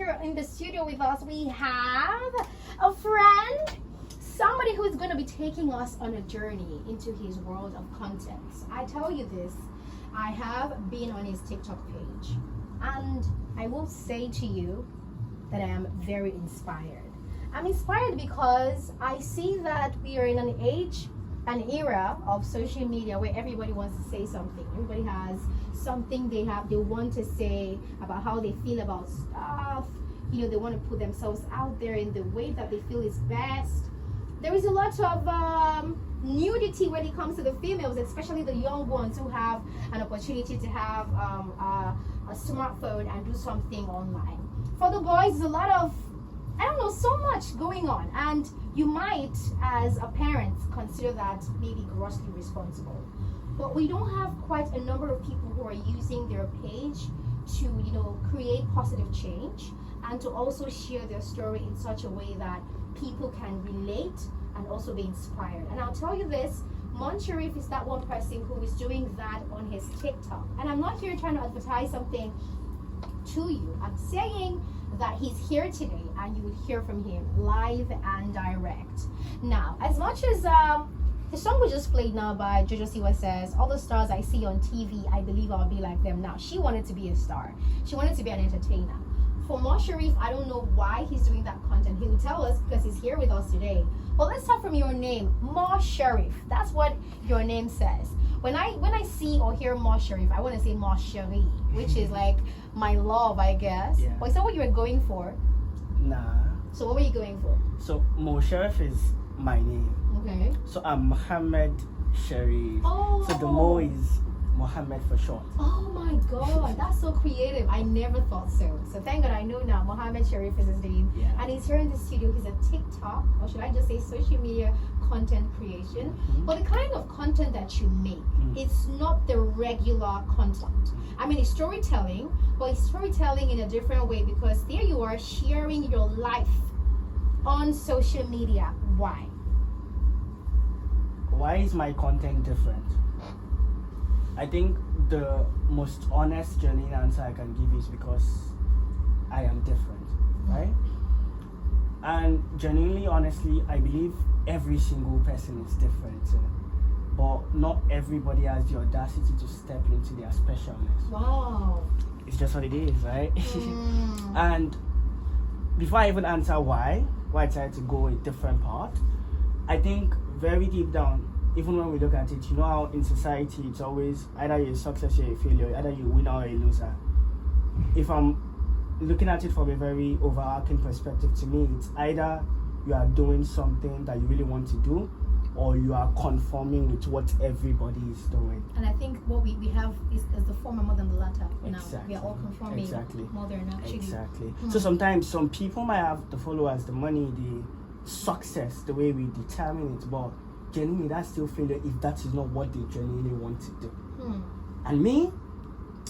here in the studio with us, we have a friend, somebody who's going to be taking us on a journey into his world of content. I tell you this, I have been on his TikTok page, and I will say to you that I am very inspired. I'm inspired because I see that we are in an age, an era of social media where everybody wants to say something. Everybody has something they want to say about how they feel about stuff. You know, they want to put themselves out there in the way that they feel is best. There is a lot of nudity when it comes to the females, especially the young ones who have an opportunity to have a smartphone and do something online. For the boys, there's a lot of, I don't know, so much going on, and you might, as a parent, consider that maybe grossly responsible. But we don't have quite a number of people who are using their page to, you know, create positive change and to also share their story in such a way that people can relate and also be inspired. And I'll tell you this, Mon Sharif is that one person who is doing that on his TikTok. And I'm not here trying to advertise something to you. I'm saying that he's here today and you will hear from him live and direct. Now, as much as the song we just played now by Jojo Siwa says, all the stars I see on TV, I believe I'll be like them. Now, she wanted to be a star. She wanted to be an entertainer. For Mon Sharif, I don't know why he's doing that content. He will tell us because he's here with us today. But let's start from your name, Mon Sharif. That's what your name says. When I see or hear Mon Sharif, I want to say Mon Chérie, which is like my love, I guess. Yeah. But is that what you were going for? Nah. So what were you going for? So Mon Sharif is my name. Okay. So I'm Mohammed Sharif. Oh. So the Mo is Mohammed for short. Oh my God, that's so creative. I never thought so. So thank God I know now. Mohammed Sharif is his name. Yeah. And he's here in the studio. He's a TikTok, or should I just say social media content creation. But the kind of content that you make, it's not the regular content. I mean, it's storytelling, but it's storytelling in a different way because there you are sharing your life on social media. Why? Why is my content different? I think the most honest, genuine answer I can give is because I am different, right? And genuinely, honestly, I believe every single person is different, but not everybody has the audacity to step into their specialness. Wow. It's just what it is, right? And before I even answer why I decided to go a different path, I think very deep down, even when we look at it, you know how in society it's always either you're a success or you're a failure, either you win or a loser. If I'm looking at it from a very overarching perspective, to me it's either you are doing something that you really want to do or you are conforming with what everybody is doing. And I think what we have is the former more than the latter. Exactly. Now we are all conforming more than actually. Exactly. So sometimes some people might have the followers, the money, the success, the way we determine it, but genuinely that's still failure if that is not what they genuinely want to do. And me,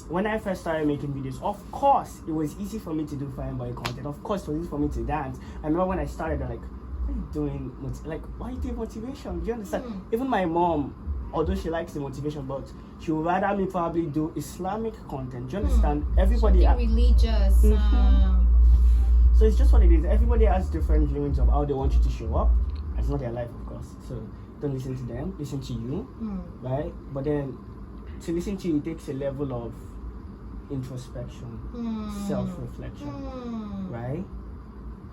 when I first started making videos, of course it was easy for me to do fine boy content. Of course it was easy for me to dance. I remember when I started, like, what are you doing? Like, why are you doing motivation? Do you understand? Even my mom, although she likes the motivation, but she would rather me probably do Islamic content. Do you understand? Everybody something religious. So it's just what it is. Everybody has different viewings of how they want you to show up. It's not their life, of course. So don't listen to them. Listen to you, right? But then to listen to you takes a level of introspection, self-reflection, right?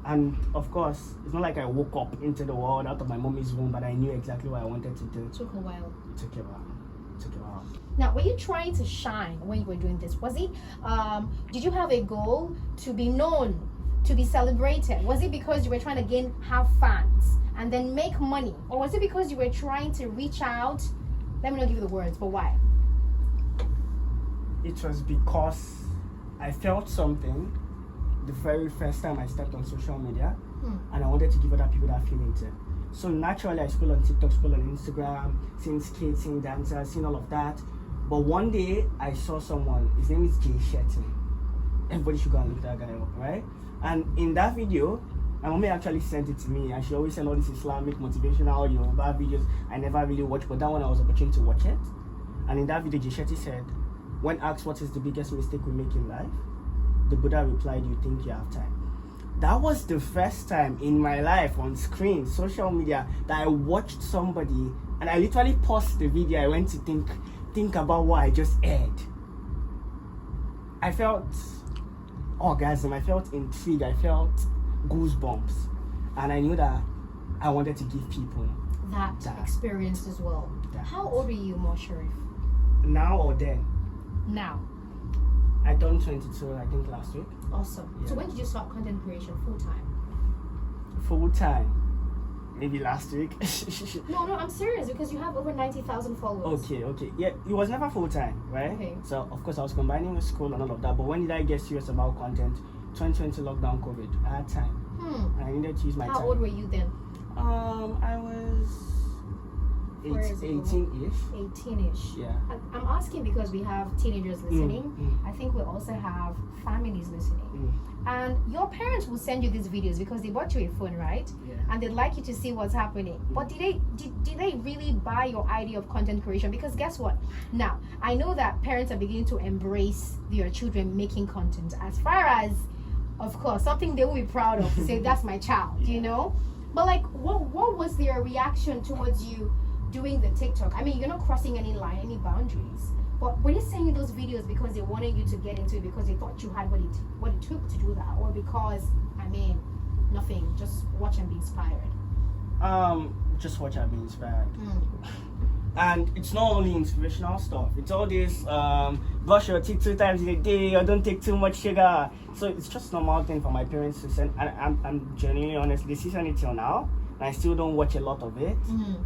And of course, it's not like I woke up into the world out of my mommy's womb, but I knew exactly what I wanted to do. It took a while. It took a while. Now, were you trying to shine when you were doing this? Was it, did you have a goal to be known, to be celebrated? Was it because you were trying to have fans and then make money? Or was it because you were trying to reach out? Let me not give you the words, but why? It was because I felt something the very first time I stepped on social media, and I wanted to give other people that feeling too. So naturally I scroll on TikTok, scroll on Instagram, seeing kids, seeing dancers, seeing all of that. But one day I saw someone, his name is Jay Shetty. Everybody should go and look that guy up, right? And in that video, my mommy actually sent it to me, and she always sent all these Islamic motivational, bad videos I never really watched, but that one I was opportunity to watch it. And in that video, Jay Shetty said, when asked what is the biggest mistake we make in life, the Buddha replied, "You think you have time." That was the first time in my life on screen, social media, that I watched somebody and I literally paused the video. I went to think about what I just aired. I felt orgasm, I felt intrigue, I felt goosebumps, and I knew that I wanted to give people that experience as well. How old are you, Mo Sharif? Now or then? Now. I turned 22, I think, last week. Awesome. Yeah. So when did you start content creation full time? Full time? Maybe last week. No, I'm serious, because you have over 90,000 followers. Okay. Yeah, it was never full time, right? Okay. So of course I was combining with school and all of that. But when did I get serious about content? 2020 lockdown, COVID. I had time. And I needed to use my time. How old were you then? I was 18-ish. 18-ish. Yeah. I'm asking because we have teenagers listening. I think we also have families listening. And your parents will send you these videos because they bought you a phone, right? Yeah. And they'd like you to see what's happening. But did they really buy your idea of content creation? Because guess what? Now, I know that parents are beginning to embrace their children making content, as far as, of course, something they will be proud of, to say that's my child, you know? But like, what was their reaction towards you doing the TikTok? I mean, you're not crossing any line, any boundaries. But were they sending those videos because they wanted you to get into it, because they thought you had what it took to do that, or because, I mean, nothing, just watch and be inspired? Just watch and be inspired. And it's not only inspirational stuff. It's all this brush your teeth 2 times in a day, or don't take too much sugar. So it's just a normal thing for my parents to send. And I'm genuinely honest, they send it till now. I still don't watch a lot of it,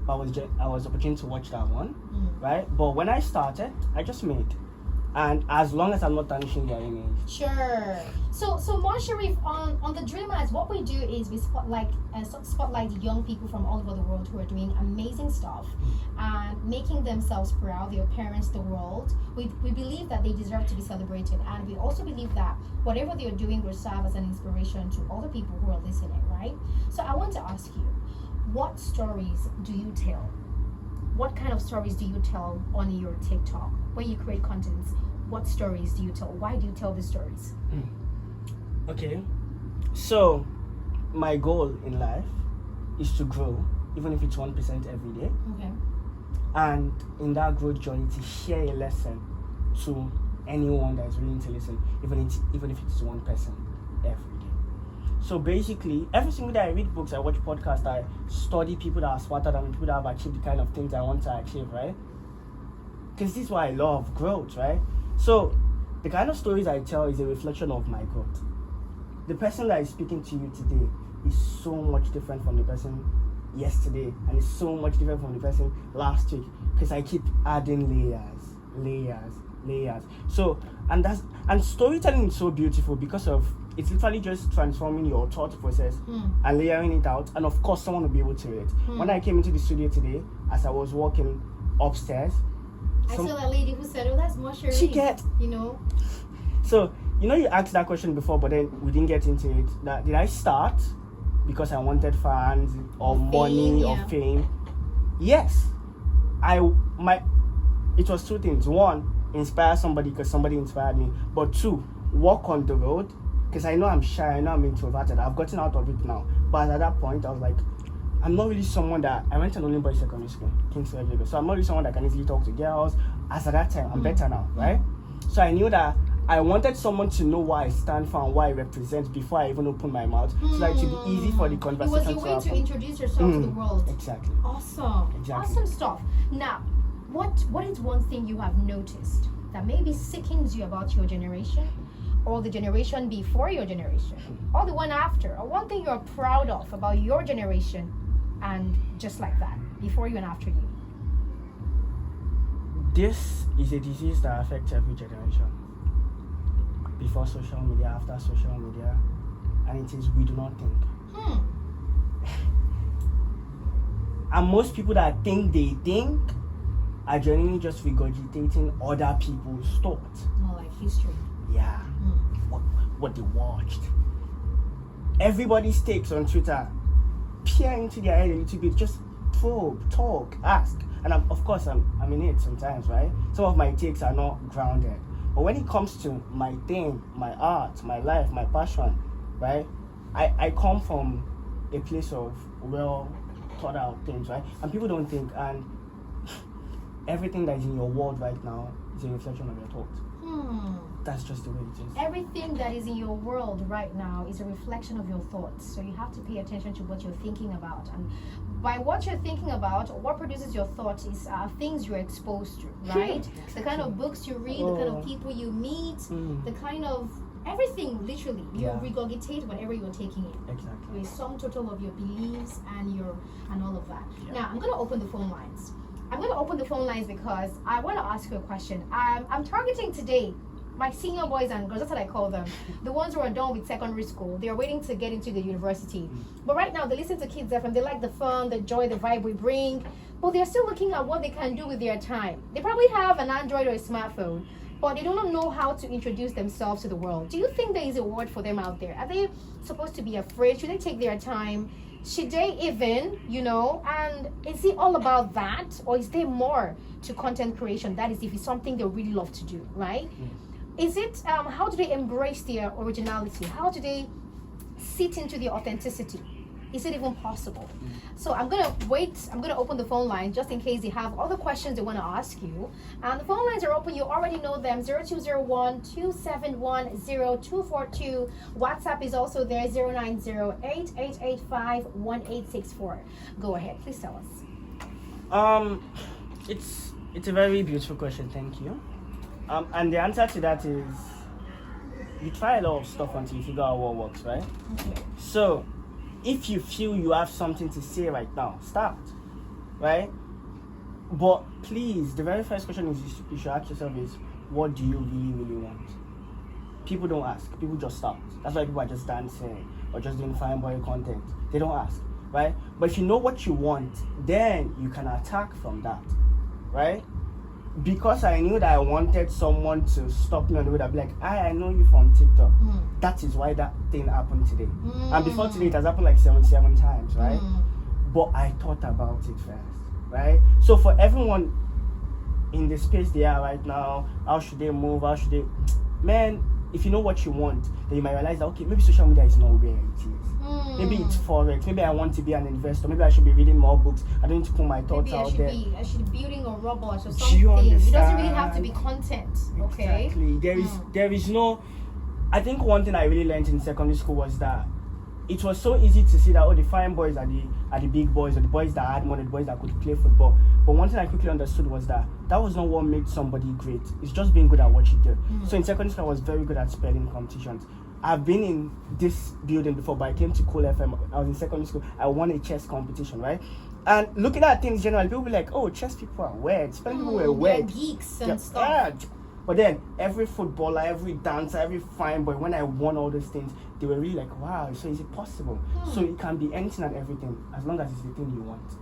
but I was opportunity to watch that one, right? But when I started, I just made, and as long as I'm not tarnishing their image. Sure. So Mo Sharif, on the Dreamers, what we do is we spotlight young people from all over the world who are doing amazing stuff and making themselves proud, their parents, the world. We believe that they deserve to be celebrated, and we also believe that whatever they're doing will serve as an inspiration to other people who are listening, right? So I want to ask you, what stories do you tell? What kind of stories do you tell on your TikTok when you create content? What stories do you tell? Why do you tell these stories? Okay, so my goal in life is to grow, even if it's 1% every day. Okay. And in that growth journey, to share a lesson to anyone that is willing to listen, even if it's one person every day. So basically, every single day I read books, I watch podcasts, I study people that are smarter than me, people that have achieved the kind of things I want to achieve, right? Because this is why I love growth, right? So the kind of stories I tell is a reflection of my growth. The person that is speaking to you today is so much different from the person yesterday, and is so much different from the person last week, because I keep adding layers. So and storytelling is so beautiful because of it's literally just transforming your thought process and layering it out, and of course someone will be able to read. When I came into the studio today, as I was walking upstairs, I saw that lady who said, "Oh, that's Mo Sharif." You know. So you asked that question before, but then we didn't get into it. That did I start because I wanted fans or money or fame? Yes, it was 2 things. 1, inspire somebody because somebody inspired me. But 2, walk on the road because I know I'm shy. I know I'm introverted. I've gotten out of it now. But at that point, I was like, I'm not really someone that I went to Only Boys Secondary School, Kingston, Lagos. So I'm not really someone that can easily talk to girls. As at that time, I'm better now, right? So I knew that I wanted someone to know what I stand for and what I represent before I even open my mouth, so that it would be easy for the conversation to happen. It was your way to introduce yourself to the world. Exactly. Awesome. Exactly. Awesome stuff. Now, what is one thing you have noticed that maybe sickens you about your generation, or the generation before your generation, or the one after, or one thing you're proud of about your generation, and just like that, before you and after you? This is a disease that affects every generation. Before social media, after social media, and it is we do not think. And most people that think they think are genuinely just regurgitating other people's thoughts. More like history. Yeah. What they watched. Everybody's takes on Twitter peer into their head a little bit, just probe, talk, ask. And of course I'm in it sometimes, right? Some of my takes are not grounded. But when it comes to my thing, my art, my life, my passion, right? I come from a place of well thought out things, right? And people don't think, and everything that is in your world right now is a reflection of your thoughts. That's just the way it is. Everything that is in your world right now is a reflection of your thoughts. So you have to pay attention to what you're thinking about. And by what you're thinking about, what produces your thoughts is things you're exposed to, right? The kind of books you read, the kind of people you meet, the kind of everything, literally. You regurgitate whatever you're taking in. Exactly. The sum total of your beliefs and all of that. Yeah. Now, I'm going to open the phone lines. I'm going to open the phone lines because I want to ask you a question. I'm targeting today my senior boys and girls, that's what I call them. The ones who are done with secondary school, they're waiting to get into the university. But right now, they listen to Kids FM. They like the fun, the joy, the vibe we bring. But they're still looking at what they can do with their time. They probably have an Android or a smartphone, but they don't know how to introduce themselves to the world. Do you think there is a word for them out there? Are they supposed to be afraid? Should they take their time? Should they even, and is it all about that? Or is there more to content creation? That is, if it's something they really love to do, right? Is it, how do they embrace their originality? How do they sit into the authenticity? Is it even possible? So I'm going to wait. I'm going to open the phone line just in case they have other questions they want to ask you. And the phone lines are open. You already know them. 0201-271-0242. WhatsApp is also there. 090-8885-1864. Go ahead. Please tell us. It's a very beautiful question. Thank you. And the answer to that is you try a lot of stuff until you figure out what works, right? Okay. So if you feel you have something to say right now, start, right? But please, the very first question you should ask yourself is, what do you really, really want? People don't ask. People just start. That's why people are just dancing or just doing fine boy content. They don't ask, right? But if you know what you want, then you can attack from that, right? Because I knew that I wanted someone to stop me on the way, that be like, I know you from TikTok. That is why that thing happened today. And before today, it has happened like 77 times, right? But I thought about it first, right? So for everyone in the space they are right now, how should they move? How should they... Man, if you know what you want, then you might realize that, okay, maybe social media is not where it is. Maybe it's forex. Maybe I want to be an investor. Maybe I should be reading more books. I don't need to put my thoughts out there. I should be building a robot or something. You it doesn't understand? really have to be content. Okay. Exactly. There is no... I think one thing I really learned in secondary school was that it was so easy to see that the fine boys are the big boys, or the boys that had money, the boys that could play football. But one thing I quickly understood was that was not what made somebody great. It's just being good at what you do. So in secondary school, I was very good at spelling competitions. I've been in this building before, but I came to Cool FM. I was in secondary school. I won a chess competition, right? And looking at things generally, people be like, "Oh, chess people are weird. Spelling people were weird. They're geeks and stuff." But then every footballer, every dancer, every fine boy, when I won all those things, they were really like, wow, so is it possible? So it can be anything and everything, as long as it's the thing you want.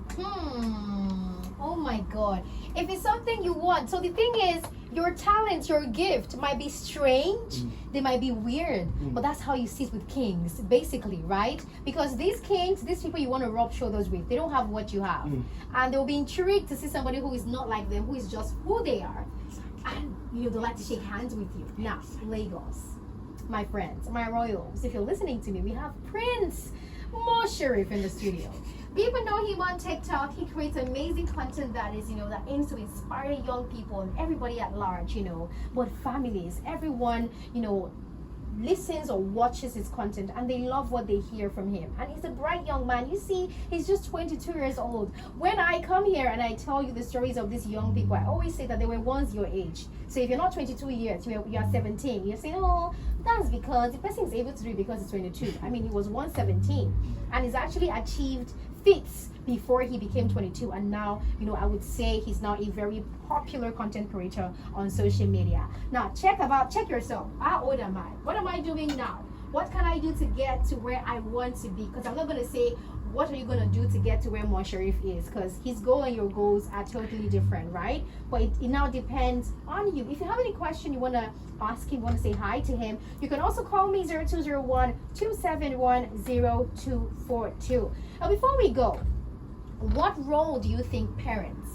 Oh my God. If it's something you want, so the thing is, your talent, your gift might be strange, they might be weird, but that's how you sit with kings, basically, right? Because these kings, these people you want to rub shoulders with, they don't have what you have. And they'll be intrigued to see somebody who is not like them, who is just who they are. And they like to shake hands with you. Now, Lagos, my friends, my royals, if you're listening to me, we have Prince Mo Sharif in the studio. People know him on TikTok. He creates amazing content that is, that aims to inspire young people and everybody at large, but families, everyone, listens or watches his content and they love what they hear from him. And he's a bright young man. You see, he's just 22 years old. When I come here and I tell you the stories of these young people, I always say that they were once your age. So if you're not 22 years, you are 17. You're saying, oh, that's because the person is able to do it because he's 22. I mean, he was once 17 and he's actually achieved feats before he became 22, and now I would say he's now a very popular content creator on social media. Now check yourself. How old am I? What am I doing now? What can I do to get to where I want to be? Because I'm not going to say what are you going to do to get to where Mo Sharif is, because his goal and your goals are totally different, right? But it now depends on you. If you have any question you want to ask him, want to say hi to him, you can also call me 0201-271-0242. Now before we go, what role do you think parents,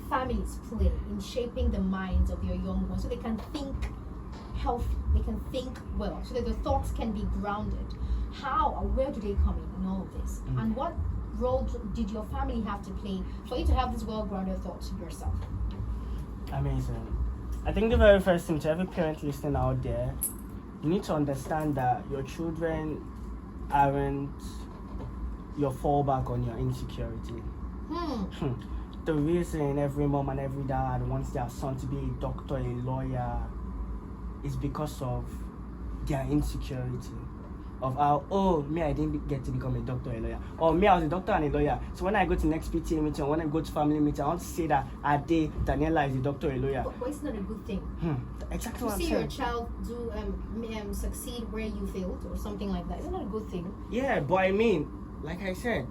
families play in shaping the minds of your young ones so they can think healthy, they can think well, so that the thoughts can be grounded? How or where do they come in all of this? And what role did your family have to play for you to have this well-grounded thoughts yourself? Amazing. I think the very first thing to every parent listening out there, you need to understand that your children aren't your fallback on your insecurity. The reason every mom and every dad wants their son to be a doctor, a lawyer, is because of their insecurity. Of how, oh, me, I didn't get to become a doctor or a lawyer. Or me, I was a doctor and a lawyer. So when I go to next PTA meeting, or when I go to family meeting, I want to say that Ade, Daniela is a doctor or a lawyer. But it's not a good thing. Exactly To what I'm see saying. your child do succeed where you failed or something like that, it's not a good thing. Yeah, but I mean, like I said,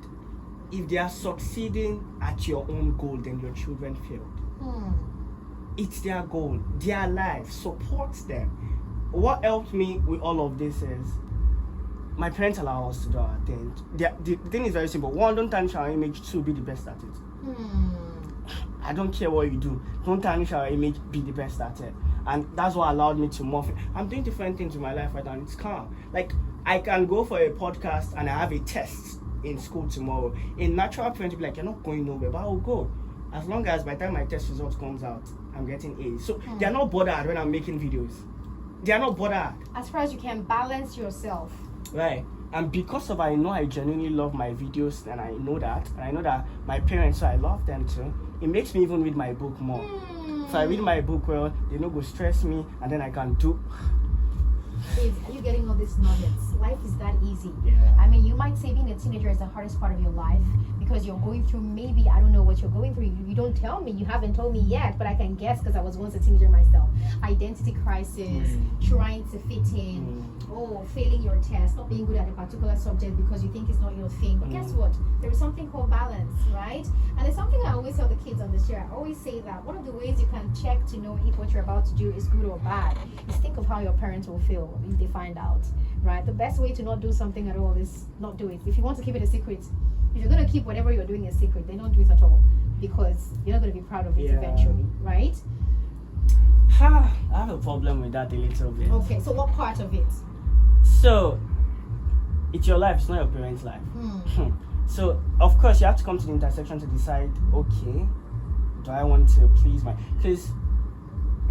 if they are succeeding at your own goal, then your children failed. It's their goal, their life, support them. What helped me with all of this is my parents allow us to do our thing. The thing is very simple. One, don't tarnish our image. Two, be the best at it. I don't care what you do. Don't tarnish our image, be the best at it. And that's what allowed me to morph. I'm doing different things in my life right now, and it's calm. Like, I can go for a podcast and I have a test in school tomorrow. A natural parent will be like, you're not going nowhere, but I'll go. As long as by the time my test results comes out, I'm getting A's. So they're not bothered when I'm making videos. They are not bothered. As far as you can balance yourself. Right. And because of I know I genuinely love my videos, and I know that my parents, so I love them too, it makes me even read my book more. If I read my book well, they don't go stress me, and then I can do. Babe, are you getting all these nuggets? Life is that easy. Yeah. I mean, you might say being a teenager is the hardest part of your life because you're going through, maybe, I don't know what you're going through. You don't tell me. You haven't told me yet, but I can guess because I was once a teenager myself. Identity crisis, trying to fit in, failing your test, not being good at a particular subject because you think it's not your thing. But guess what? There is something called balance, right? And there's something I always tell the kids on this chair. I always say that one of the ways you can check to know if what you're about to do is good or bad is think of how your parents will feel if they find out, right? The best way to not do something at all is not do it. If you want to keep it a secret, if you're going to keep whatever you're doing a secret, then don't do it at all because you're not going to be proud of it eventually, right? I have a problem with that a little bit. Okay, so what part of it? So, it's your life, it's not your parents' life. So, of course, you have to come to the intersection to decide, okay, do I want to please my... Because,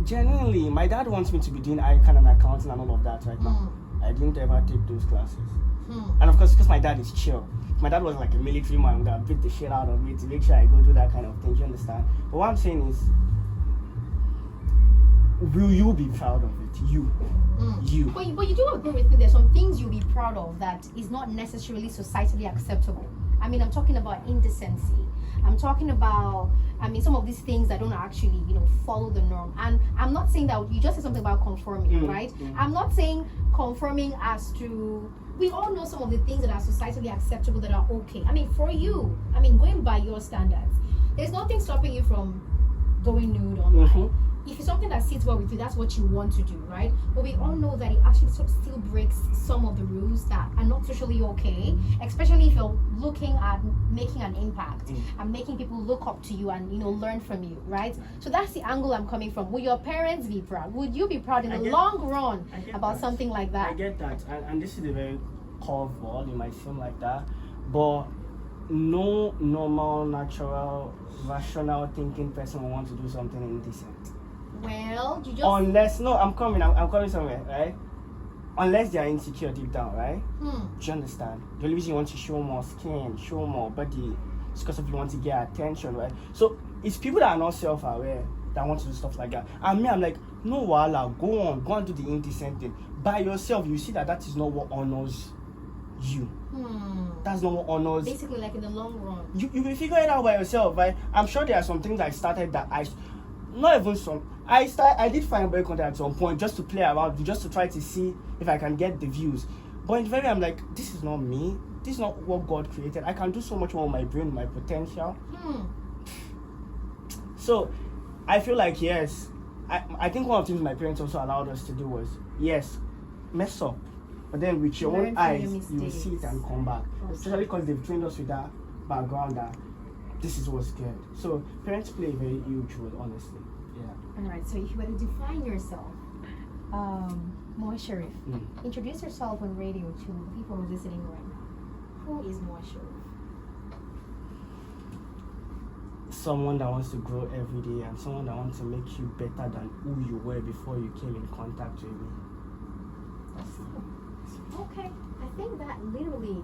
genuinely, my dad wants me to be doing ICANN and accounting and all of that right now. I didn't ever take those classes. And of course, because my dad is chill. If my dad was like a military man, would have beat the shit out of me to make sure I go do that kind of thing, you understand? But what I'm saying is, will you be proud of it? You. But you do agree with me, there's some things you'll be proud of that is not necessarily societally acceptable. I mean, I'm talking about indecency. I'm talking about, some of these things that don't actually, follow the norm. And I'm not saying that, you just said something about conforming, right? I'm not saying conforming as to, we all know some of the things that are societally acceptable that are okay. I mean, for you, going by your standards, there's nothing stopping you from going nude online. If it's something that sits well with you, that's what you want to do, right? But we all know that it actually sort of still breaks some of the rules that are not socially okay, especially if you're looking at making an impact and making people look up to you and learn from you, right? So that's the angle I'm coming from. Would your parents be proud? Would you be proud in the long run about something like that? I get that, and this is a very curveball. It might seem like that, but no normal, natural, rational thinking person will want to do something indecent. Well, you just... Unless, I'm coming somewhere, right? Unless they are insecure deep down, right? Do you understand? The only reason you want to show more skin, show more body, is because of you want to get attention, right? So, it's people that are not self-aware that want to do stuff like that. And me, I'm like, no, wala, go and do the indecent thing. By yourself, you see that is not what honors you. That's not what honors... Basically, like in the long run. You will figure it out by yourself, right? I'm sure there are some things I started that I did find boy content at some point just to play around, just to try to see if I can get the views. But in the very I'm like, this is not me. This is not what God created. I can do so much more with my brain, my potential. So, I feel like, yes, I think one of the things my parents also allowed us to do was, yes, mess up. But then with your own eyes, you will see it and come back. Especially because they've trained us with that background that this is what's good. So parents play a very huge role, honestly. Yeah. All right. So if you were to define yourself, Moa Sharif, introduce yourself on radio to the people who are listening right now. Who is Moa Sharif? Someone that wants to grow every day and someone that wants to make you better than who you were before you came in contact with me. Okay, I think that literally,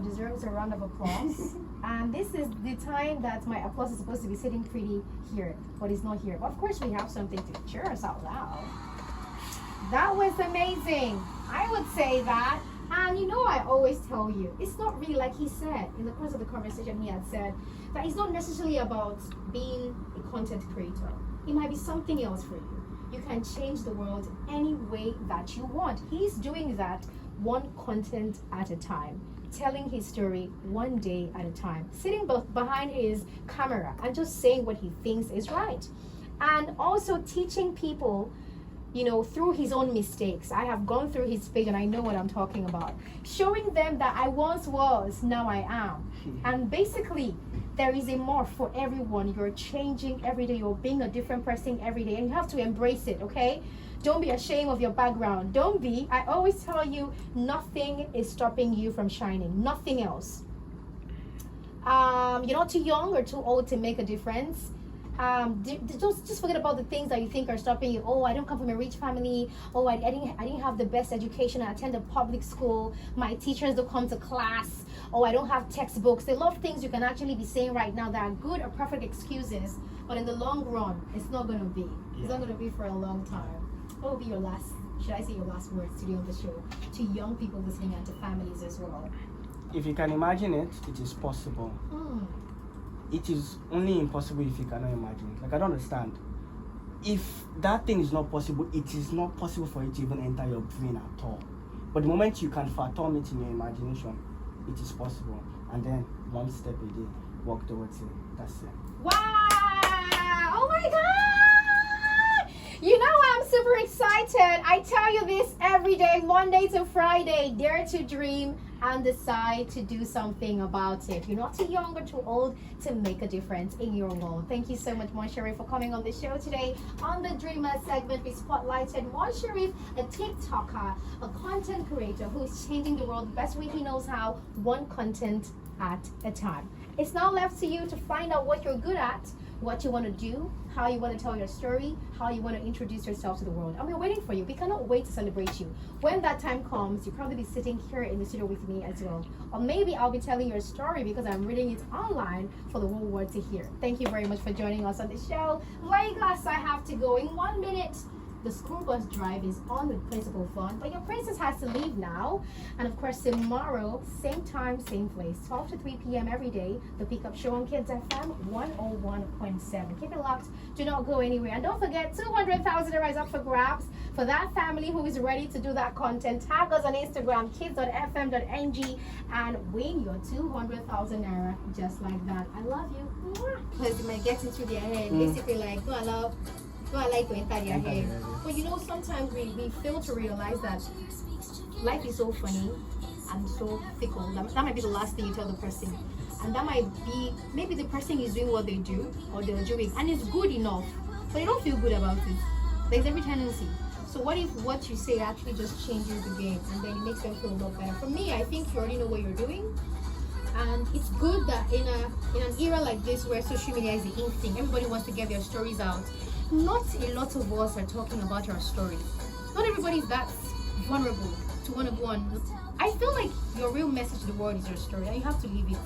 deserves a round of applause. And this is the time that my applause is supposed to be sitting pretty here, but it's not here. But of course, we have something to cheer us out loud. That was amazing. I would say that. And I always tell you, it's not really like he said in the course of the conversation. He had said that it's not necessarily about being a content creator. It might be something else for you. You can change the world any way that you want. He's doing that one content at a time, telling his story one day at a time, sitting behind his camera and just saying what he thinks is right. And also teaching people, through his own mistakes. I have gone through his page and I know what I'm talking about. Showing them that I once was, now I am. And basically, there is a morph for everyone. You're changing every day. You're being a different person every day. And you have to embrace it, okay? Don't be ashamed of your background. Don't be. I always tell you, nothing is stopping you from shining. Nothing else. You're not too young or too old to make a difference. Just forget about the things that you think are stopping you. Oh, I don't come from a rich family. Oh, I didn't have the best education. I attended public school. My teachers don't come to class. Oh, I don't have textbooks. There are a lot of things you can actually be saying right now that are good or perfect excuses, but in the long run, it's not going to be. It's not going to be for a long time. What will be your last, should I say your last words today on the show to young people listening and to families as well? If you can imagine it, it is possible. It is only impossible if you cannot imagine it. Like, I don't understand. If that thing is not possible, it is not possible for it to even enter your brain at all. But the moment you can fathom it in your imagination, it is possible. And then one step a day, walk towards it. That's it. Wow! Oh my God! I'm super excited. I tell you this every day, Monday to Friday. Dare to dream and decide to do something about it. You're not too young or too old to make a difference in your world. Thank you so much, Moa Sharif, for coming on the show today. On the Dreamer segment, we spotlighted Moa Sharif, a TikToker, a content creator who is changing the world the best way he knows how, one content at a time. It's now left to you to find out what you're good at, what you want to do, how you want to tell your story, how you want to introduce yourself to the world. And we're waiting for you. We cannot wait to celebrate you. When that time comes, you'll probably be sitting here in the studio with me as well. Or maybe I'll be telling your story because I'm reading it online for the whole world to hear. Thank you very much for joining us on the show. Lagos, I have to go in 1 minute. The school bus drive is on with Principal Fun, but your princess has to leave now. And of course, tomorrow, same time, same place, 12 to 3 p.m. every day, the Pickup Show on Kids FM 101.7. Keep it locked. Do not go anywhere. And don't forget, 200,000 is up for grabs for that family who is ready to do that content. Tag us on Instagram, kids.fm.ng, and win your 200,000 naira just like that. I love you. Because it might get into their head. Basically, like, no, I love. No, I like to enter their head. But sometimes we fail to realize that life is so funny and so fickle. That might be the last thing you tell the person. And that might be, maybe the person is doing what they do or they're doing, and it's good enough, but they don't feel good about it. There's every tendency. So what if what you say actually just changes the game and then it makes them feel a lot better? For me, I think you already know what you're doing. And it's good that in an era like this where social media is the in thing, everybody wants to get their stories out. Not a lot of us are talking about our stories. Not everybody is that vulnerable to want to go on. I feel like your real message to the world is your story, and you have to live it.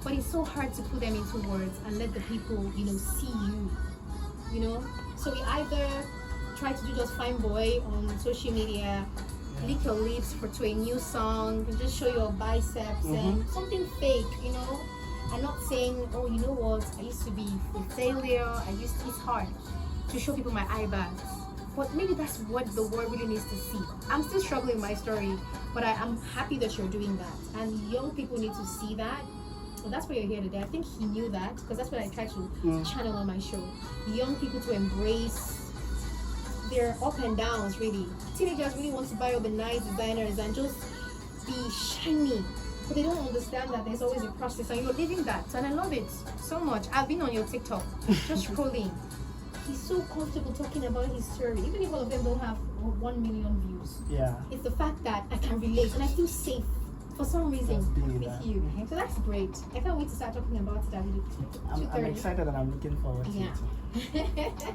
But it's so hard to put them into words and let the people, see you. So we either try to do just fine boy on social media, lick your lips to a new song, and just show your biceps and something fake, I'm not saying, oh, you know what, I used to be a failure, it's hard to show people my eye bags. But maybe that's what the world really needs to see. I'm still struggling with my story, but I'm happy that you're doing that. And young people need to see that. Well, that's why you're here today. I think he knew that, because that's what I try to channel on my show. Young people to embrace their up and downs, really. Teenagers really want to buy all the nice designers and just be shiny. But they don't understand that there's always a process, and you're living that, and I love it so much. I've been on your TikTok, just scrolling. He's so comfortable talking about his story, even if all of them don't have 1 million views. Yeah. It's the fact that I can relate and I feel safe for some reason with that. you. So that's great. I can't wait to start talking about it at I'm excited and I'm looking forward to Yeah. it. Okay.